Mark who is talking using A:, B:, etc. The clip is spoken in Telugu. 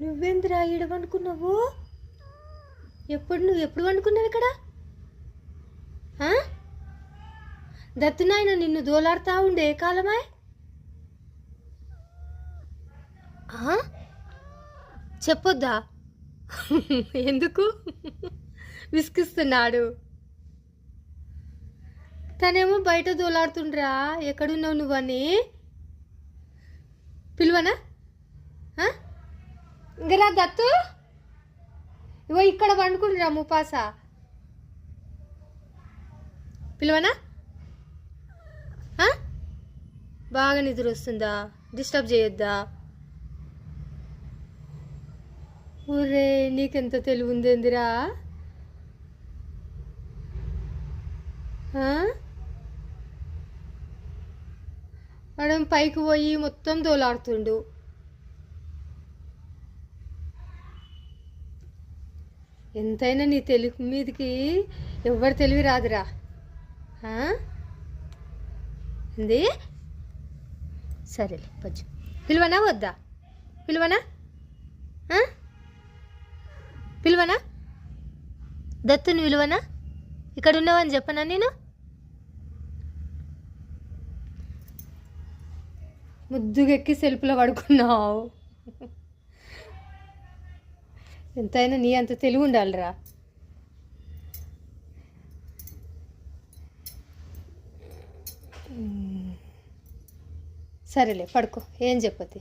A: నువ్వేందిరా ఈడ వండుకున్నావు? నువ్వు ఎప్పుడు వండుకున్నావు ఇక్కడ? దత్తునాయన నిన్ను దోలాడుతా ఉండే ఏ కాలమాయ్? చెప్పొద్దా? ఎందుకు విసిగిస్తున్నాడు? తనేమో బయట దోలాడుతుండ్రా. ఎక్కడున్నావు నువ్వని పిలువనా? ఇంకరా దత్తు, ఇవో ఇక్కడ వండుకుంటురా ముపాస. పిలువనా? బాగా నిద్ర వస్తుందా? డిస్టర్బ్ చేయొద్దా? ఊరే నీకెంత తెలివి ఉందేందిరా? వాడు పైకి పోయి మొత్తం దోలాడుతుండు. ఎంతైనా నీ తెలివి మీదకి ఎవరు తెలివి రాదురా. అంది సరేలే కొంచెం పిలువనా వద్దా? పిలువనా? పిలువనా? దత్తుని విలువనా? ఇక్కడ ఉన్నావని చెప్పనా నేను? ముద్దుగెక్కి సెల్ఫ్లో పడుకున్నావు. ఎంతైనా నీ అంత తెలివి ఉండాలిరా. సరేలే పడుకో, ఏం చెప్పతి.